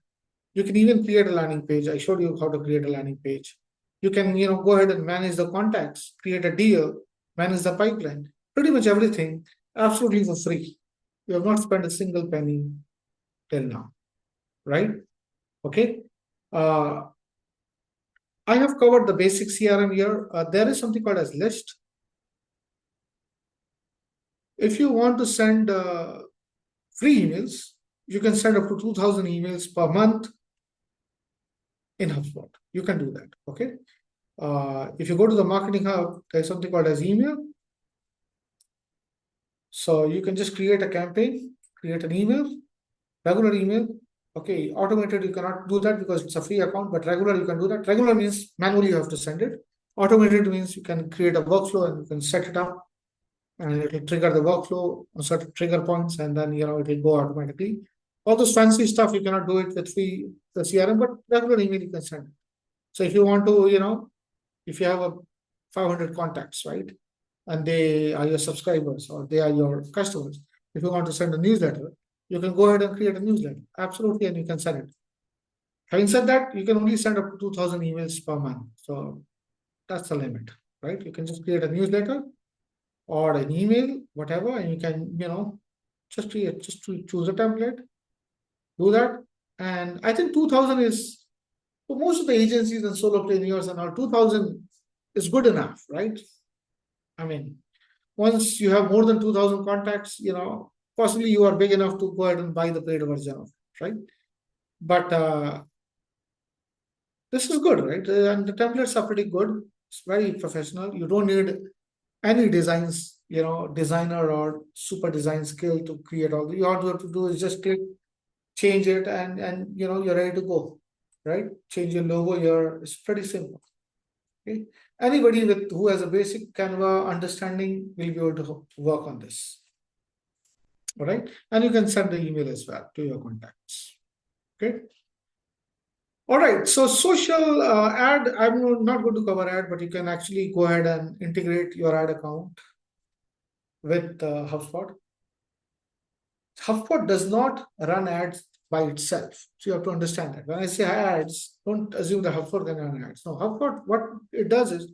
You can even create a landing page. I showed you how to create a landing page. You can, go ahead and manage the contacts, create a deal, manage the pipeline, pretty much everything absolutely for free. You have not spent a single penny till now, right? Okay. I have covered the basic CRM here. There is something called as list. If you want to send free emails, you can send up to 2,000 emails per month in HubSpot. You can do that, okay? If you go to the Marketing Hub, there's something called as email. So you can just create a campaign, create an email, regular email. Okay, automated, you cannot do that because it's a free account, but regular, you can do that. Regular means manually you have to send it. Automated means you can create a workflow and you can set it up, and it will trigger the workflow on certain trigger points, and then, it will go automatically. All those fancy stuff, you cannot do it with the CRM, but regular email you can send. So if you want to, if you have a 500 contacts, right? And they are your subscribers or they are your customers. If you want to send a newsletter, you can go ahead and create a newsletter. Absolutely, and you can send it. Having said that, you can only send up to 2,000 emails per month. So that's the limit, right? You can just create a newsletter or an email, whatever, and you can, just choose a template, do that. And I think 2,000 is, for most of the agencies and solopreneurs and all, 2,000 is good enough, right? I mean, once you have more than 2,000 contacts, possibly you are big enough to go ahead and buy the paid version of it, right? But this is good, right? And the templates are pretty good. It's very professional. You don't need any designer or super design skill to create all. All you have to do is just click, change it, and you're ready to go, right? Change your logo here. It's pretty simple. Okay. Anybody who has a basic Canva understanding will be able to work on this. All right. And you can send the email as well to your contacts. Okay. All right. So social ad, I'm not going to cover ad, but you can actually go ahead and integrate your ad account with HubSpot. HubSpot does not run ads by itself. So you have to understand that. When I say ads, don't assume that HubSpot can run ads. No, HubSpot, what it does is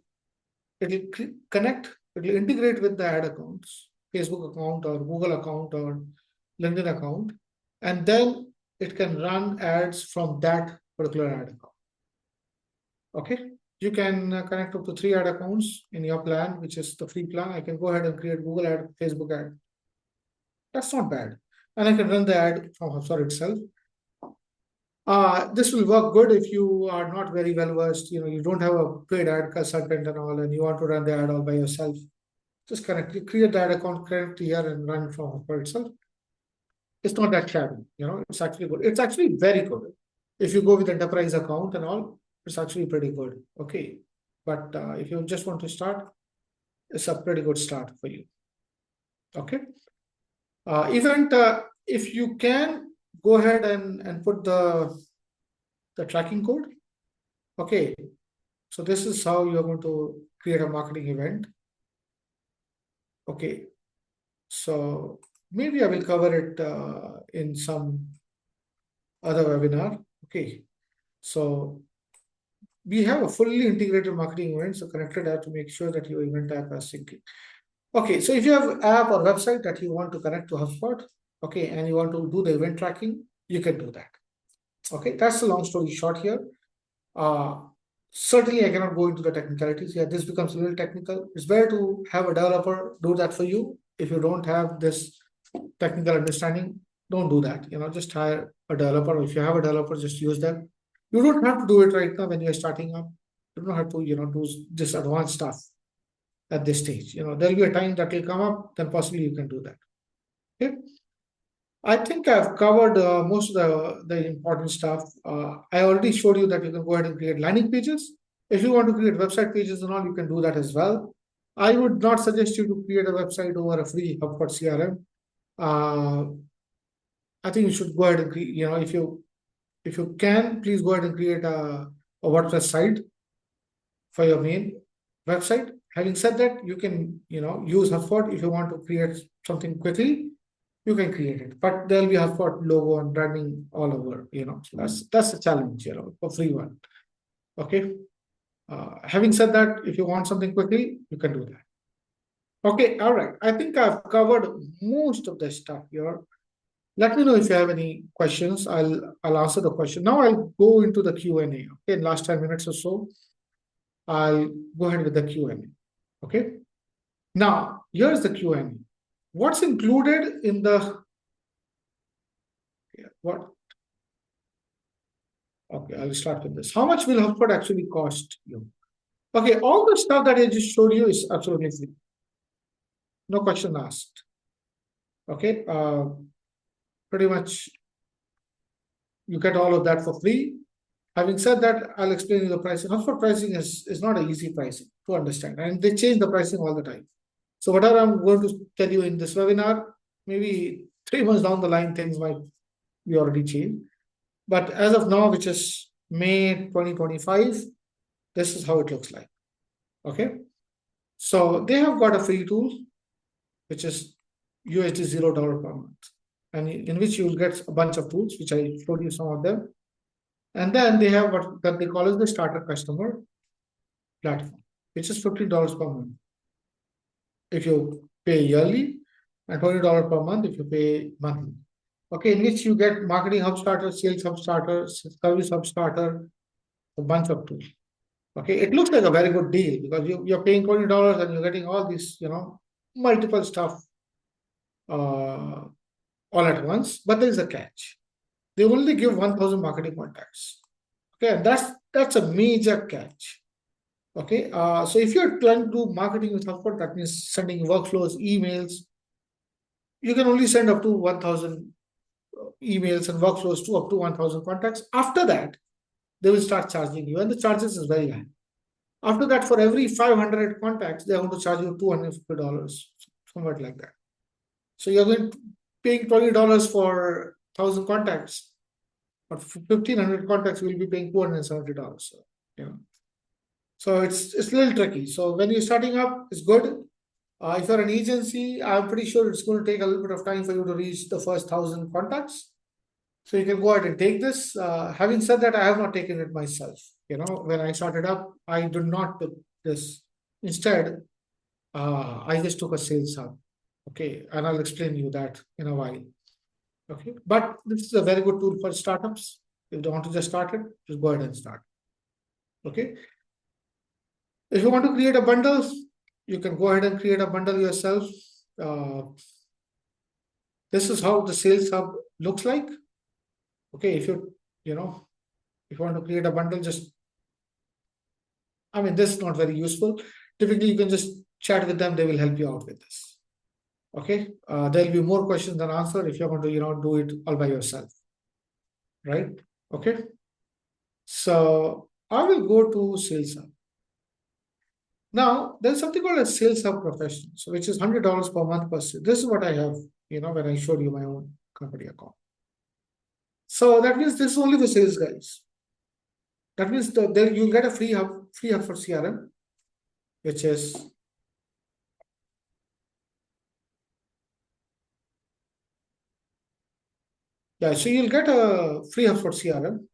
it will connect, it will integrate with the ad accounts, Facebook account or Google account or LinkedIn account, and then it can run ads from that particular ad account. Okay, you can connect up to 3 ad accounts in your plan, which is the free plan. I can go ahead and create Google ad, Facebook ad. That's not bad. And I can run the ad from HubSpot itself. This will work good if you are not very well versed. You don't have a paid ad consultant and all, and you want to run the ad all by yourself. Just create the ad account, connect here, and run from HubSpot itself. It's not that shabby. It's actually good. It's actually very good. If you go with enterprise account and all, it's actually pretty good. Okay, but if you just want to start, it's a pretty good start for you. Okay. If you can go ahead and put the tracking code. Okay, so this is how you're going to create a marketing event. Okay, so maybe I will cover it in some other webinar. Okay, so we have a fully integrated marketing event, so connected app to make sure that your event app is syncing. Okay, so if you have an app or website that you want to connect to HubSpot, okay, and you want to do the event tracking, you can do that. Okay, that's the long story short here. Certainly, I cannot go into the technicalities here. This becomes a little technical. It's better to have a developer do that for you. If you don't have this technical understanding, don't do that. Just hire a developer. If you have a developer, just use them. You don't have to do it right now when you're starting up. You don't have to, do this advanced stuff at this stage. There'll be a time that will come up, then possibly you can do that. Okay. I think I've covered most of the important stuff. I already showed you that you can go ahead and create landing pages. If you want to create website pages and all, you can do that as well. I would not suggest you to create a website over a free HubSpot CRM. I think you should go ahead and create, if you can, please go ahead and create a WordPress site for your main website. Having said that, you can, use HubSpot if you want to create something quickly. You can create it, but there'll be a HubSpot logo and branding all over. That's a challenge, for free one. Okay. Having said that, if you want something quickly, you can do that. Okay. All right. I think I've covered most of the stuff here. Let me know if you have any questions. I'll answer the question. Now I'll go into the Q&A. Okay. In last 10 minutes or so, I'll go ahead with the Q&A. Okay. Now, here's the Q&A. What's included in the what? Okay, I'll start with this. How much will HubSpot actually cost you? Okay, all the stuff that I just showed you is absolutely free. No question asked. Okay, pretty much you get all of that for free. Having said that, I'll explain you the pricing. HubSpot pricing is not an easy pricing to understand, and they change the pricing all the time. So whatever I'm going to tell you in this webinar, maybe 3 months down the line, things might be already changed. But as of now, which is May 2025, this is how it looks like. Okay. So they have got a free tool, which is USD $0 per month, and in which you will get a bunch of tools, which I showed you some of them. And then they have what that they call as the starter customer platform, which is $50 per month if you pay yearly, and $20 per month if you pay monthly. Okay, in which you get marketing hub starter, sales hub starter, service hub starter, a bunch of tools. Okay, it looks like a very good deal because you're paying $20 and you're getting all these, multiple stuff all at once. But there is a catch. They only give 1,000 marketing contacts. Okay, and that's a major catch. Okay, so if you're planning to do marketing with HubSpot, that means sending workflows, emails, you can only send up to 1,000 emails and workflows to up to 1,000 contacts. After that, they will start charging you, and the charges is very high. After that, for every 500 contacts, they are going to charge you $250, somewhat like that. So you're going to paying $20 for 1,000 contacts, but for 1,500 contacts, you will be paying $270. So it's a little tricky. So when you're starting up, it's good. If you're an agency, I'm pretty sure it's going to take a little bit of time for you to reach the first 1,000 contacts. So you can go ahead and take this. Having said that, I have not taken it myself. When I started up, I did not take this. Instead, I just took a sales hub. Okay, and I'll explain you that in a while. Okay, but this is a very good tool for startups. If you want to just start it, just go ahead and start. Okay. If you want to create a bundle, you can go ahead and create a bundle yourself. This is how the sales hub looks like. Okay, if you want to create a bundle, this is not very useful. Typically, you can just chat with them. They will help you out with this. Okay, there'll be more questions than answer if you're going to, do it all by yourself. Right? Okay. So I will go to Sales Hub. Now, there's something called a Sales Hub Professional, so which is $100 per month per sale. This is what I have, when I showed you my own company account. So that means this is only for sales guys. That means you'll get a free hub for CRM, which is so you'll get a free hub for CRM.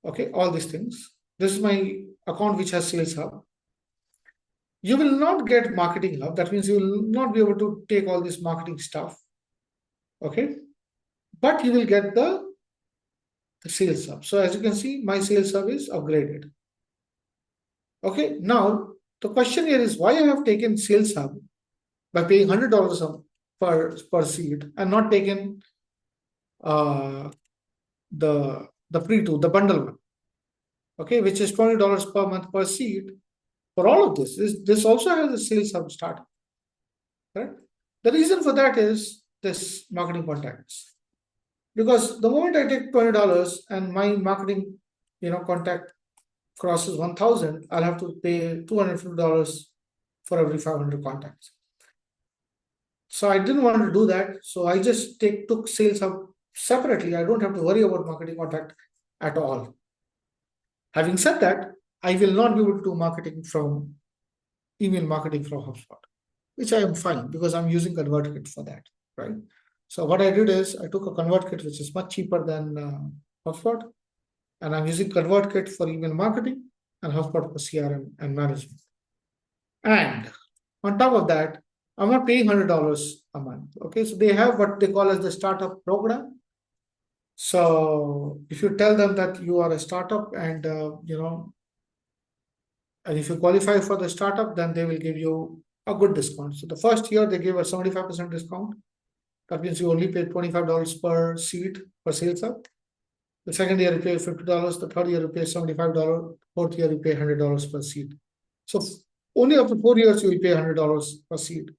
Okay, all these things. This is my account which has Sales Hub. You will not get Marketing Hub. That means you will not be able to take all this marketing stuff. Okay, but you will get the Sales Hub. So as you can see, my Sales Hub is upgraded. Okay, now the question here is why I have taken Sales Hub by paying $100 per seat and not taken the free tool, the bundle one. Okay, which is $20 per month per seat. For all of this also has a Sales Hub starter. Right? The reason for that is this marketing contacts. Because the moment I take $20 and my marketing, contact crosses 1,000, I'll have to pay $250 for every 500 contacts. So I didn't want to do that. So I just took Sales Hub separately. I don't have to worry about marketing contact at all. Having said that, I will not be able to do email marketing from HubSpot, which I am fine because I'm using ConvertKit for that, right? So what I did is I took a ConvertKit, which is much cheaper than HubSpot, and I'm using ConvertKit for email marketing and HubSpot for CRM and management. And on top of that, I'm not paying $100 a month. Okay, so they have what they call as the startup program. So if you tell them that you are a startup and and if you qualify for the startup, then they will give you a good discount. So the first year they give a 75% discount. That means you only pay $25 per seat per Sales Hub. The second year you pay $50. The third year you pay $75. Fourth year you pay $100 per seat. So only after 4 years you will pay $100 per seat.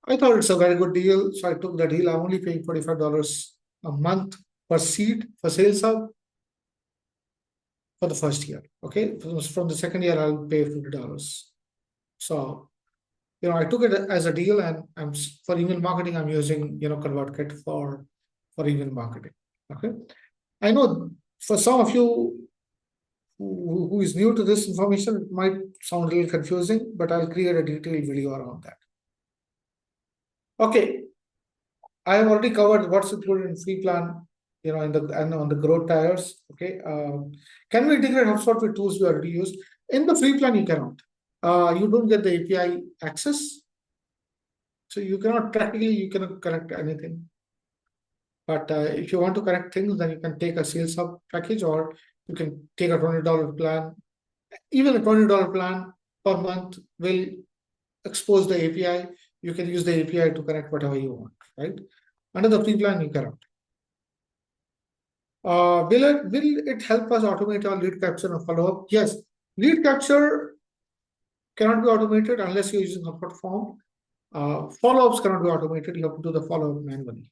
I thought it's a very good deal, so I took the deal. I'm only paying $45 a month per seat for Sales Hub for the first year. Okay, from the second year I'll pay $50. So I took it as a deal, and for email marketing I'm using ConvertKit for email marketing. Okay, I know for some of you who is new to this information, it might sound a little confusing, but I'll create a detailed video around that. Okay, I have already covered what's included in free plan, and on the growth tires. Okay, can we integrate HubSpot with tools we already use? In the free plan, you cannot. You don't get the API access, so you cannot connect anything. But if you want to connect things, then you can take a Sales Hub package, or you can take a $20 plan. Even a $20 plan per month will expose the API. You can use the API to connect whatever you want, right? Under the free plan, you cannot. Will it help us automate our lead capture and follow-up? Yes. Lead capture cannot be automated unless you're using a HubSpot form. Follow-ups cannot be automated. You have to do the follow-up manually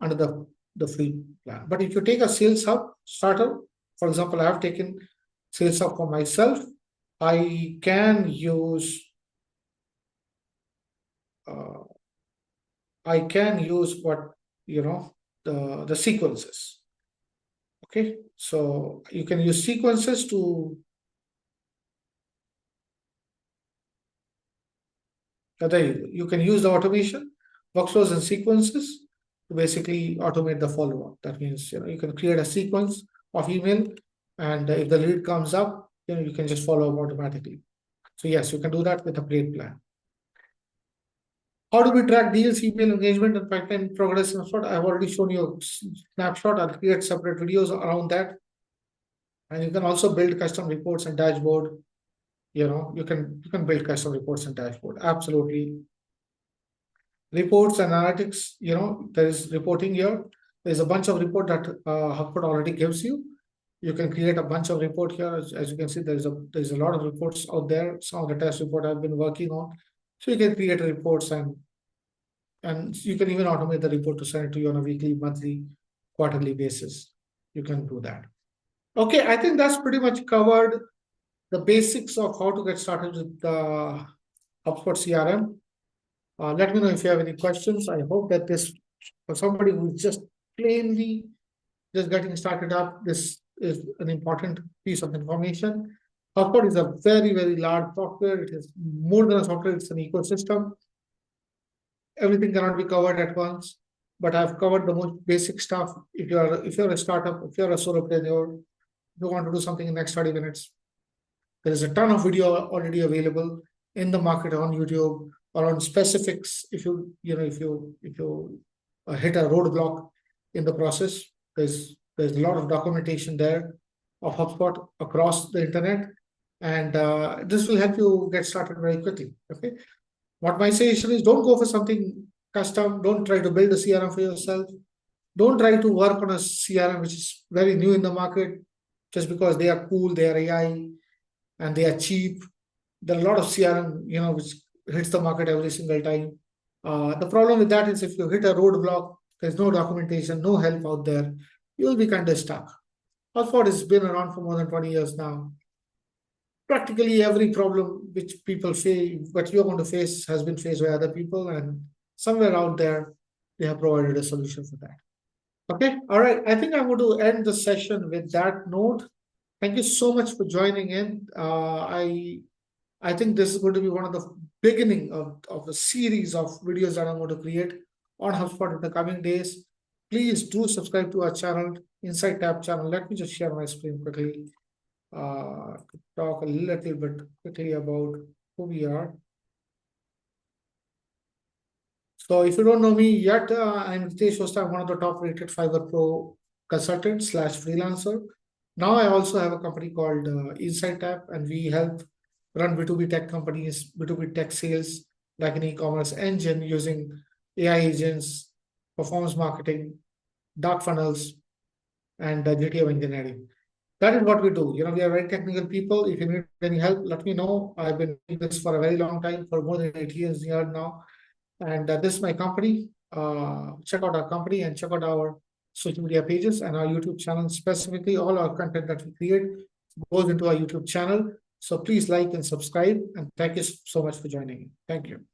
under the free plan. But if you take a Sales Hub starter, for example, I have taken Sales Hub for myself, I can use what the sequences. Okay, so you can use sequences to you can use the automation workflows and sequences to basically automate the follow-up. That means you can create a sequence of email, and if the lead comes up, you can just follow up automatically. So yes, you can do that with a paid plan. How do we track deals, email engagement, and pipeline progress in HubSpot? I've already shown you a snapshot. I'll create separate videos around that. And you can also build custom reports and dashboard. You can build custom reports and dashboard. Absolutely. Reports and analytics, there is reporting here. There's a bunch of report that HubSpot already gives you. You can create a bunch of report here. As you can see, there's a lot of reports out there. Some of the test report I've been working on. So you can create reports, and you can even automate the report to send it to you on a weekly, monthly, quarterly basis. You can do that. Okay, I think that's pretty much covered the basics of how to get started with the HubSpot CRM. Let me know if you have any questions. I hope that this, for somebody who's just plainly just getting started up, this is an important piece of information. HubSpot is a very, very large software. It is more than a software, it's an ecosystem. Everything cannot be covered at once, but I've covered the most basic stuff. If you're a startup, if you're a solopreneur, if you want to do something in the next 30 minutes, there is a ton of video already available in the market on YouTube or on specifics. If you hit a roadblock in the process, there's a lot of documentation there of HubSpot across the internet, and this will help you get started very quickly. Okay, what my suggestion is, don't go for something custom. Don't try to build a CRM for yourself. Don't try to work on a CRM which is very new in the market just because they are cool, they are AI, and they are cheap. There are a lot of CRM, which hits the market every single time. The problem with that is if you hit a roadblock, there's no documentation, no help out there, you'll be kind of stuck. HubSpot has been around for more than 20 years now. Practically every problem which people face, what you're going to face, has been faced by other people, and somewhere out there, they have provided a solution for that. Okay, all right. I think I'm going to end the session with that note. Thank you so much for joining in. I think this is going to be one of the beginning of a series of videos that I'm going to create on HubSpot in the coming days. Please do subscribe to our channel, Insight Tab channel. Let me just share my screen quickly to talk a little bit quickly about who we are. So if you don't know me yet, I'm Ritesh Hosta. I'm one of the top rated Fiverr Pro consultants / freelancer. Now I also have a company called Insight Tab, and we help run B2B tech companies, B2B tech sales, like an e-commerce engine using AI agents, performance marketing, dark funnels, and GTM engineering. That is what we do. We are very technical people. If you need any help, let me know. I've been doing this for a very long time, for more than 8 years here now. And this is my company. Check out our company and check out our social media pages and our YouTube channel. Specifically, all our content that we create goes into our YouTube channel. So please like and subscribe. And thank you so much for joining me. Thank you.